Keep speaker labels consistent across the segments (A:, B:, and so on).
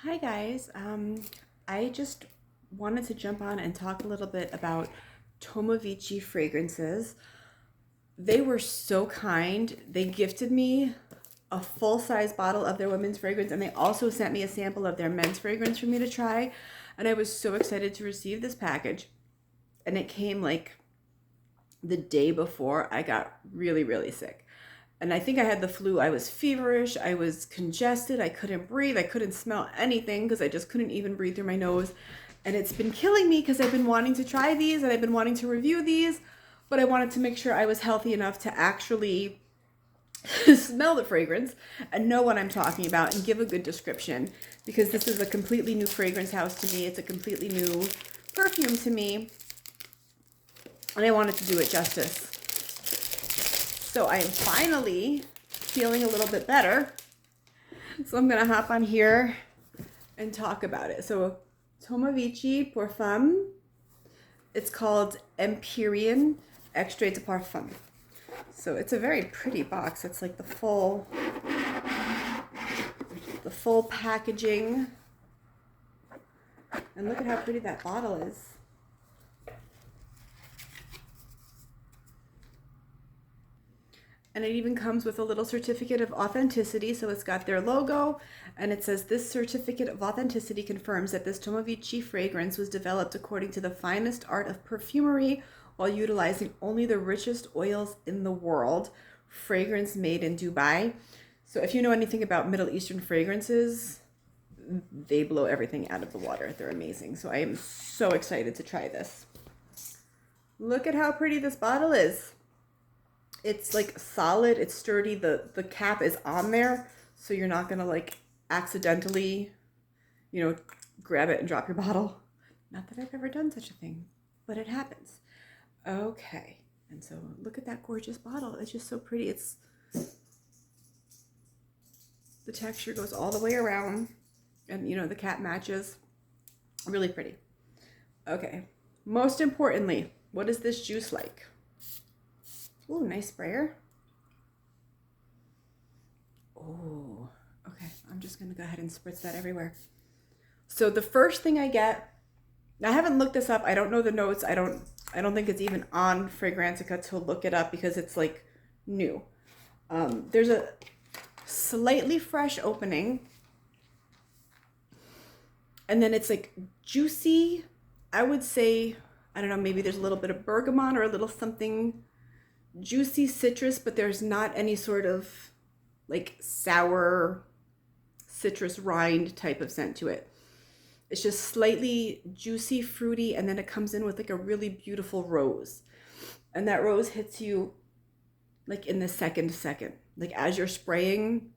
A: Hi guys. I just wanted to jump on and talk a little bit about Tomavicci fragrances. They were so kind. They gifted me a full-size bottle of their women's fragrance, and they also sent me a sample of their men's fragrance for me to try. And I was so excited to receive this package. And it came like the day before I got really, really sick. And I think I had the flu. I was feverish. I was congested. I couldn't breathe. I couldn't smell anything because I just couldn't even breathe through my nose. And it's been killing me because I've been wanting to try these and I've been wanting to review these, but I wanted to make sure I was healthy enough to actually smell the fragrance and know what I'm talking about and give a good description, because this is a completely new fragrance house to me. It's a completely new perfume to me, and I wanted to do it justice. So I am finally feeling a little bit better. So I'm going to hop on here and talk about it. So Tomavicci Parfum, it's called Empyrean Extrait de Parfum. So it's a very pretty box. It's like the full packaging. And look at how pretty that bottle is. And it even comes with a little certificate of authenticity. So it's got their logo, and it says, "This certificate of authenticity confirms that this Tomavicci fragrance was developed according to the finest art of perfumery while utilizing only the richest oils in the world. Fragrance made in Dubai." So if you know anything about Middle Eastern fragrances, they blow everything out of the water. They're amazing. So I am so excited to try this. Look at how pretty this bottle is. It's like solid, it's sturdy. The cap is on there, so you're not gonna like accidentally, grab it and drop your bottle. Not that I've ever done such a thing, but it happens. Okay, and so look at that gorgeous bottle. It's just so pretty. The texture goes all the way around, and the cap matches. Really pretty. Okay, most importantly, what is this juice like? Ooh, nice sprayer. Oh, okay. I'm just going to go ahead and spritz that everywhere. So the first thing I get, I haven't looked this up. I don't know the notes. I don't think it's even on Fragrantica to look it up because it's like new. There's a slightly fresh opening. And then it's like juicy. I would say, I don't know, maybe there's a little bit of bergamot or a little something juicy citrus, but there's not any sort of like sour citrus rind type of scent to it. It's just slightly juicy, fruity, and then it comes in with like a really beautiful rose. And that rose hits you like in the second. Like as you're spraying,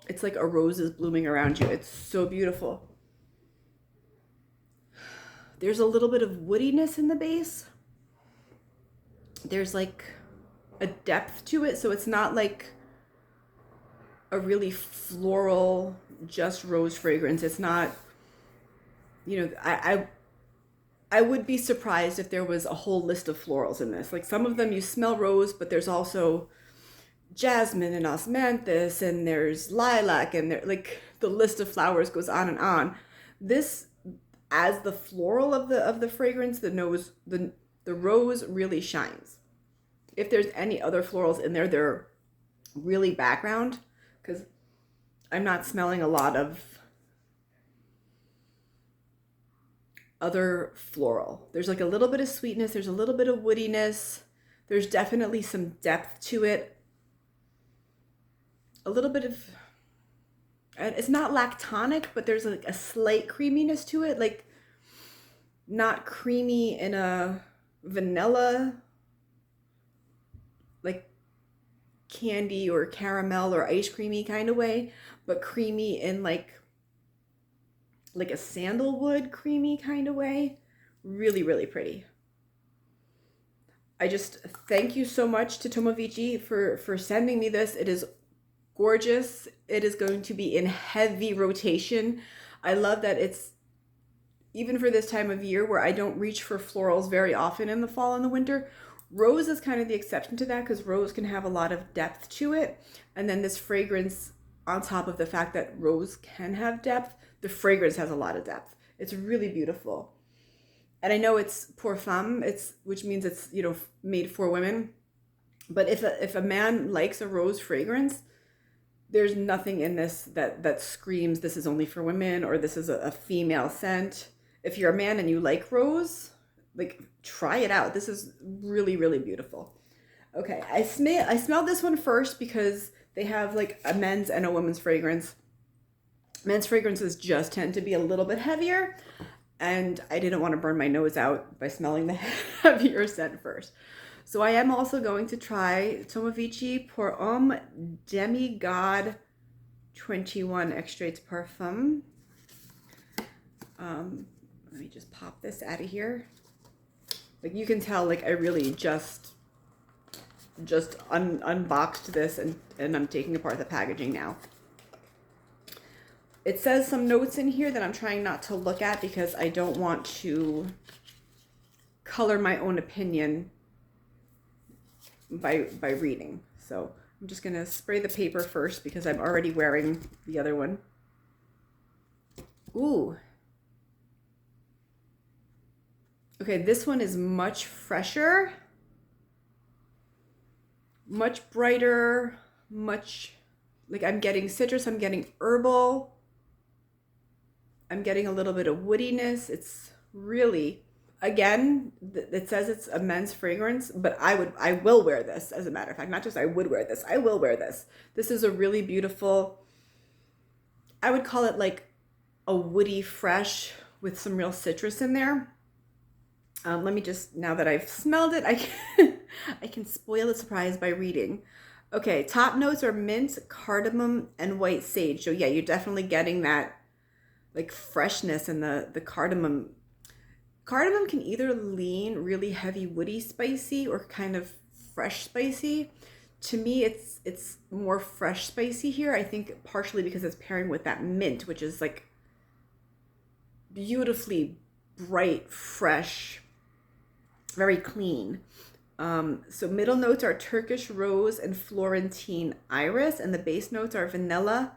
A: it's like a rose is blooming around you. It's so beautiful. There's a little bit of woodiness in the base. There's like a depth to it, so it's not like a really floral just rose fragrance. It's not, I would be surprised if there was a whole list of florals in this. Like some of them you smell rose, but there's also jasmine and osmanthus, and there's lilac, and there, like the list of flowers goes on and on. This, as the floral of the fragrance, the rose really shines. If there's any other florals in there, they're really background, because I'm not smelling a lot of other floral. There's like a little bit of sweetness. There's a little bit of woodiness. There's definitely some depth to it. A little bit of, it's not lactonic, but there's like a slight creaminess to it. Like not creamy in a vanilla, like candy or caramel or ice creamy kind of way, but creamy in like a sandalwood creamy kind of way. Really, really pretty. I just thank you so much to Tomavicci for sending me this. It is gorgeous. It is going to be in heavy rotation. I love that it's, even for this time of year where I don't reach for florals very often in the fall and the winter, rose is kind of the exception to that, because rose can have a lot of depth to it. And then this fragrance on top of the fact that rose can have depth, the fragrance has a lot of depth. It's really beautiful. And I know it's pour femme, which means it's, you know, made for women. But if a man likes a rose fragrance, there's nothing in this that screams this is only for women or this is a female scent. If you're a man and you like rose, like, try it out. This is really, really beautiful. Okay, I smelled this one first because they have like a men's and a women's fragrance. Men's fragrances just tend to be a little bit heavier, and I didn't want to burn my nose out by smelling the heavier scent first. So I am also going to try Tomavicci Empyrean and Demigod 21 Extraits Parfum. Let me just pop this out of here. Like, you can tell, like, I really just unboxed this and I'm taking apart the packaging now. It says some notes in here that I'm trying not to look at because I don't want to color my own opinion by reading. So I'm just gonna spray the paper first because I'm already wearing the other one. Ooh. Okay, this one is much fresher, much brighter, much, like, I'm getting citrus, I'm getting herbal, I'm getting a little bit of woodiness. It's really, again, it says it's a men's fragrance, but I will wear this, as a matter of fact. Not just I would wear this, I will wear this. This is a really beautiful, I would call it like a woody fresh with some real citrus in there. Let me just, now that I've smelled it, I can spoil the surprise by reading. Okay, top notes are mint, cardamom, and white sage. So yeah, you're definitely getting that like freshness in the cardamom. Cardamom can either lean really heavy, woody, spicy, or kind of fresh spicy. To me, it's more fresh spicy here. I think partially because it's pairing with that mint, which is like beautifully bright, fresh, very clean. So middle notes are Turkish rose and Florentine iris, and the base notes are vanilla,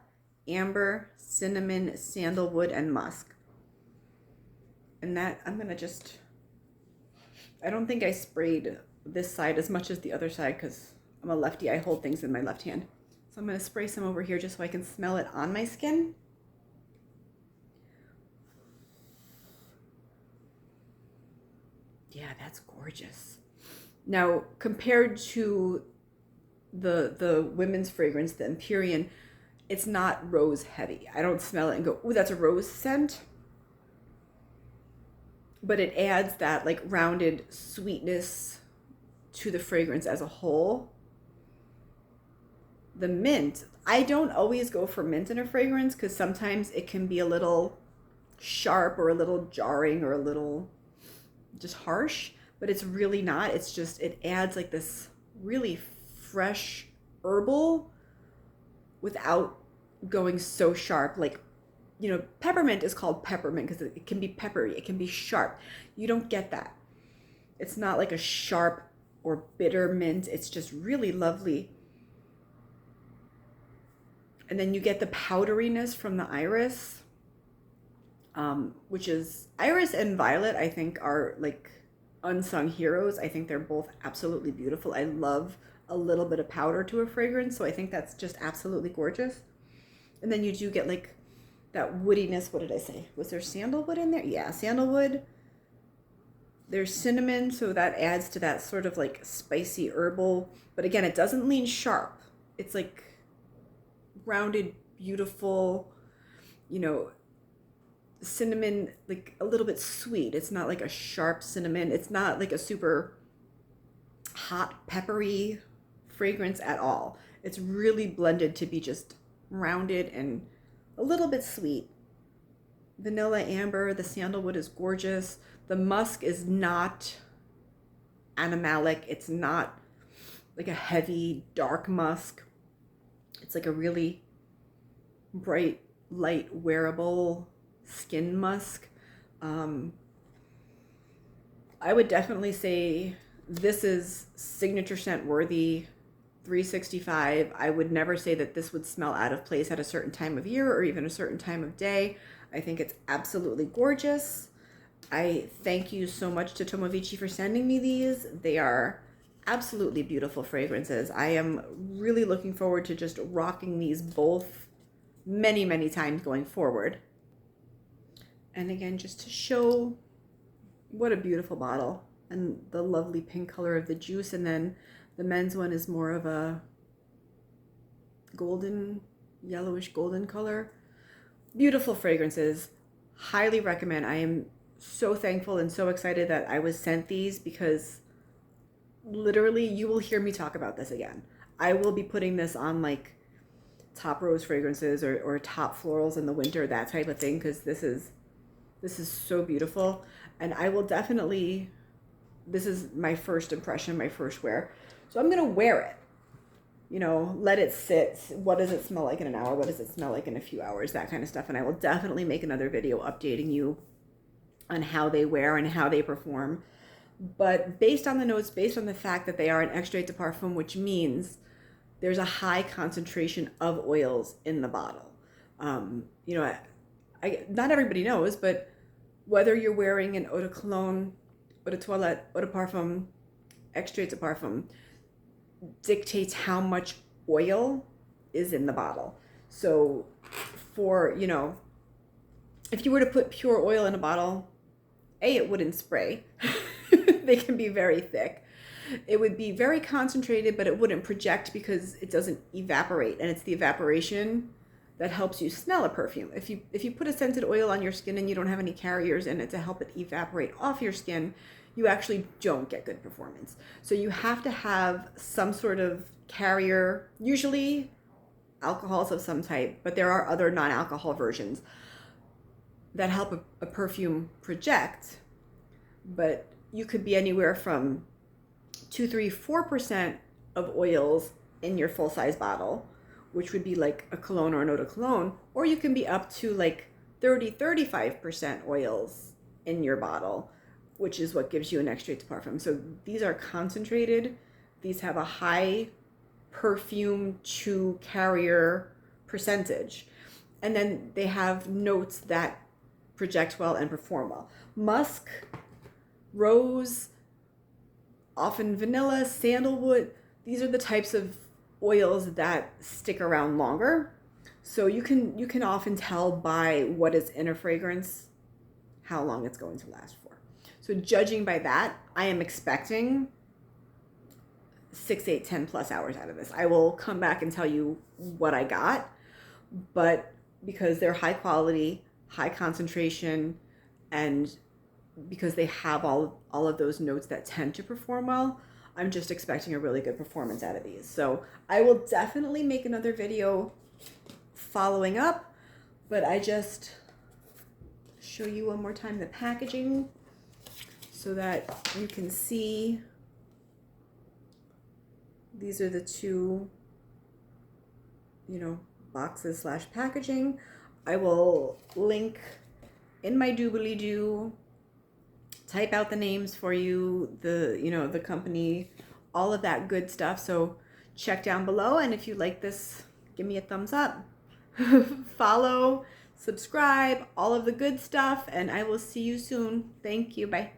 A: amber, cinnamon, sandalwood, and musk. And that, I'm gonna just, I don't think I sprayed this side as much as the other side because I'm a lefty. I hold things in my left hand. So I'm gonna spray some over here just so I can smell it on my skin. Yeah, that's gorgeous. Now, compared to the women's fragrance, the Empyrean, it's not rose heavy. I don't smell it and go, ooh, that's a rose scent. But it adds that like rounded sweetness to the fragrance as a whole. The mint, I don't always go for mint in a fragrance because sometimes it can be a little sharp or a little jarring or a little just harsh, but it's really not. It's just, it adds like this really fresh herbal without going so sharp. Like, you know, peppermint is called peppermint because it can be peppery, it can be sharp. You don't get that. It's not like a sharp or bitter mint. It's just really lovely. And then you get the powderiness from the iris, which is, iris and violet, I think, are like unsung heroes. I think they're both absolutely beautiful. I love a little bit of powder to a fragrance, so I think that's just absolutely gorgeous. And then you do get like that woodiness. What did I say? Was there sandalwood in there? Yeah, sandalwood. There's cinnamon, so that adds to that sort of like spicy herbal. But again, it doesn't lean sharp. It's like rounded, beautiful, you know, cinnamon, like a little bit sweet. It's not like a sharp cinnamon. It's not like a super hot, peppery fragrance at all. It's really blended to be just rounded and a little bit sweet. Vanilla, amber, the sandalwood is gorgeous. The musk is not animalic. It's not like a heavy, dark musk. It's like a really bright, light, wearable skin musk. I would definitely say this is signature scent worthy 365. I would never say that this would smell out of place at a certain time of year or even a certain time of day. I think it's absolutely gorgeous. I thank you so much to Tomavicci for sending me these. They are absolutely beautiful fragrances. I am really looking forward to just rocking these both many, many times going forward. And again, just to show what a beautiful bottle and the lovely pink color of the juice. And then the men's one is more of a golden, yellowish golden color. Beautiful fragrances. Highly recommend. I am so thankful and so excited that I was sent these, because literally you will hear me talk about this again. I will be putting this on like top rose fragrances or top florals in the winter, that type of thing, because this is so beautiful. And I will definitely, this is my first impression, my first wear. So I'm going to wear it, you know, let it sit. What does it smell like in an hour? What does it smell like in a few hours? That kind of stuff. And I will definitely make another video updating you on how they wear and how they perform. But based on the notes, based on the fact that they are an extrait de parfum, which means there's a high concentration of oils in the bottle. You know, not everybody knows, but whether you're wearing an eau de cologne, eau de toilette, eau de parfum, extrait de parfum, dictates how much oil is in the bottle. So for, you know, if you were to put pure oil in a bottle, it wouldn't spray. They can be very thick. It would be very concentrated, but it wouldn't project because it doesn't evaporate, and it's the evaporation that helps you smell a perfume. If you put a scented oil on your skin and you don't have any carriers in it to help it evaporate off your skin, you actually don't get good performance. So you have to have some sort of carrier, usually alcohols of some type, but there are other non-alcohol versions that help a perfume project. But you could be anywhere from 2, 3, 4% of oils in your full-size bottle, which would be like a cologne or an eau de cologne, or you can be up to like 30, 35% oils in your bottle, which is what gives you an extrait de parfum. So these are concentrated. These have a high perfume to carrier percentage. And then they have notes that project well and perform well. Musk, rose, often vanilla, sandalwood. These are the types of oils that stick around longer. So you can often tell by what is in a fragrance how long it's going to last for. So judging by that, I am expecting 6, 8, 10 plus hours out of this. I will come back and tell you what I got, but because they're high quality, high concentration, and because they have all of those notes that tend to perform well, I'm just expecting a really good performance out of these. So I will definitely make another video following up, but I just show you one more time the packaging so that you can see. These are the two, you know, boxes / packaging. I will link in my doobly-doo, type out the names for you, the company, all of that good stuff. So check down below, and if you like this, give me a thumbs up. Follow, subscribe, all of the good stuff, and I will see you soon. Thank you. Bye.